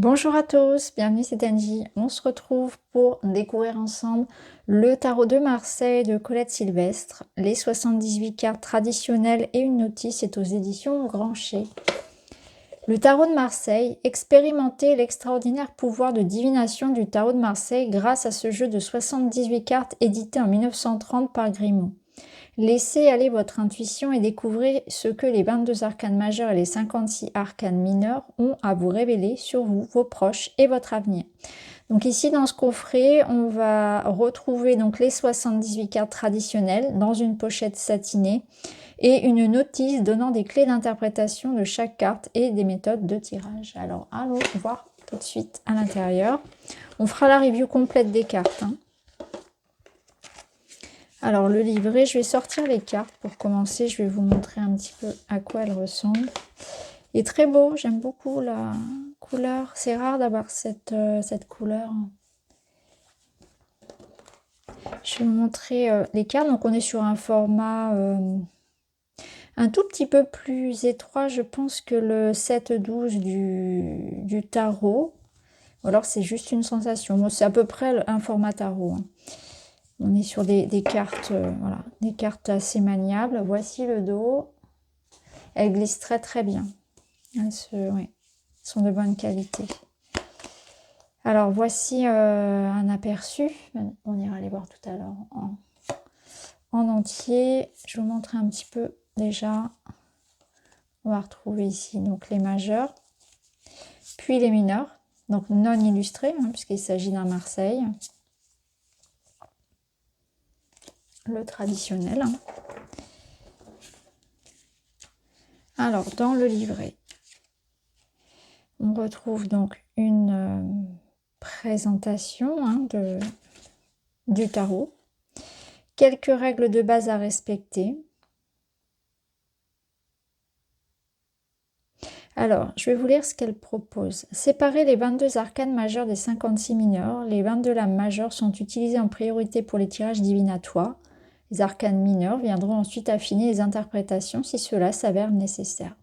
Bonjour à tous, bienvenue, c'est Angie. On se retrouve pour découvrir ensemble le tarot de Marseille de Colette Sylvestre, les 78 cartes traditionnelles et une notice, c'est aux éditions Grancher. Le tarot de Marseille, expérimentez l'extraordinaire pouvoir de divination du tarot de Marseille grâce à ce jeu de 78 cartes édité en 1930 par Grimaud. Laissez aller votre intuition et découvrez ce que les 22 arcanes majeurs et les 56 arcanes mineurs ont à vous révéler sur vous, vos proches et votre avenir. Donc ici dans ce coffret, on va retrouver donc les 78 cartes traditionnelles dans une pochette satinée et une notice donnant des clés d'interprétation de chaque carte et des méthodes de tirage. Alors allons voir tout de suite à l'intérieur. On fera la review complète des cartes. Alors le livret, je vais sortir les cartes pour commencer. Je vais vous montrer un petit peu à quoi elles ressemblent. Il est très beau, j'aime beaucoup la couleur. C'est rare d'avoir cette couleur. Je vais vous montrer les cartes. Donc on est sur un format un tout petit peu plus étroit, je pense, que le 7-12 du tarot. Ou alors c'est juste une sensation. Bon, c'est à peu près un format tarot. On est sur des cartes, voilà, des cartes assez maniables. Voici le dos. Elles glissent très très bien. Elles sont de bonne qualité. Alors voici un aperçu. On ira les voir tout à l'heure en entier. Je vais vous montrer un petit peu déjà. On va retrouver ici donc les majeurs, puis les mineurs, donc non illustrés, puisqu'il s'agit d'un Marseille. Le traditionnel. Alors, dans le livret, on retrouve donc une présentation du tarot. Quelques règles de base à respecter. Alors, je vais vous lire ce qu'elle propose. Séparer les 22 arcanes majeures des 56 mineurs. Les 22 lames majeures sont utilisées en priorité pour les tirages divinatoires. Les arcanes mineures viendront ensuite affiner les interprétations si cela s'avère nécessaire.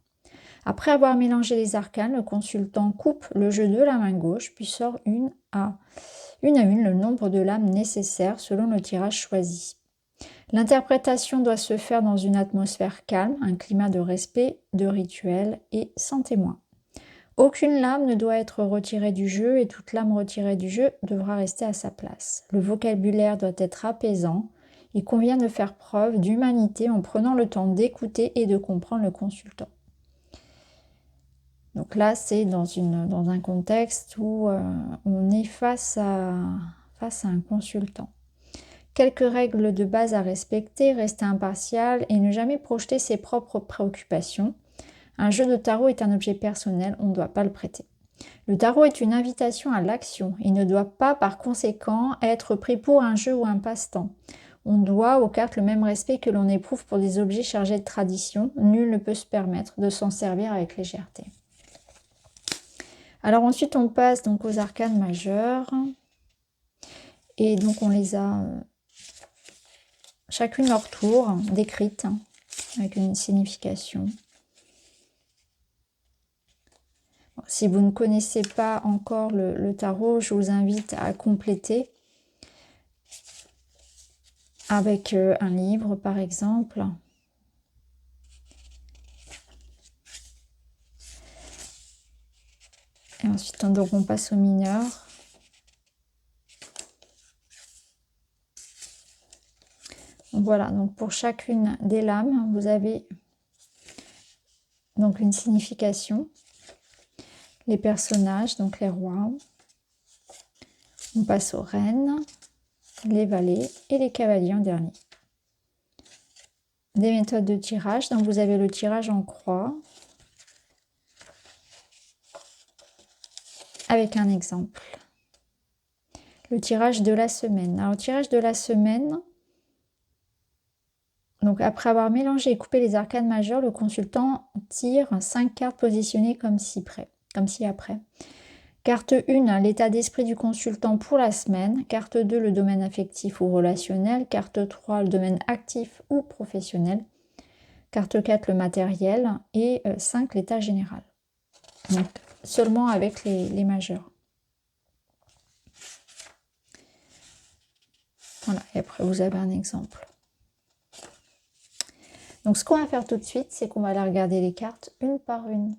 Après avoir mélangé les arcanes, le consultant coupe le jeu de la main gauche, puis sort une à une le nombre de lames nécessaires selon le tirage choisi. L'interprétation doit se faire dans une atmosphère calme, un climat de respect, de rituel et sans témoin. Aucune lame ne doit être retirée du jeu et toute lame retirée du jeu devra rester à sa place. Le vocabulaire doit être apaisant. Il convient de faire preuve d'humanité en prenant le temps d'écouter et de comprendre le consultant. Donc là, c'est dans un contexte où on est face à un consultant. Quelques règles de base à respecter, rester impartial et ne jamais projeter ses propres préoccupations. Un jeu de tarot est un objet personnel, on ne doit pas le prêter. Le tarot est une invitation à l'action. Il ne doit pas, par conséquent, être pris pour un jeu ou un passe-temps. On doit aux cartes le même respect que l'on éprouve pour des objets chargés de tradition. Nul ne peut se permettre de s'en servir avec légèreté. Alors ensuite, on passe donc aux arcanes majeures. Et donc, on les a chacune leur tour décrite avec une signification. Bon, si vous ne connaissez pas encore le tarot, je vous invite à compléter avec un livre, par exemple. Et ensuite, donc, on passe aux mineurs. Voilà, donc pour chacune des lames, vous avez donc une signification. Les personnages, donc les rois. On passe aux reines, les valets et les cavaliers en dernier. Des méthodes de tirage, donc vous avez le tirage en croix. Avec un exemple. Le tirage de la semaine. Alors, le tirage de la semaine, donc après avoir mélangé et coupé les arcanes majeures, le consultant tire 5 cartes positionnées comme ci-après. Carte 1, l'état d'esprit du consultant pour la semaine. Carte 2, le domaine affectif ou relationnel. Carte 3, le domaine actif ou professionnel. Carte 4, le matériel. Et 5, l'état général. Donc, seulement avec les majeurs. Voilà, et après vous avez un exemple. Donc ce qu'on va faire tout de suite, c'est qu'on va aller regarder les cartes une par une.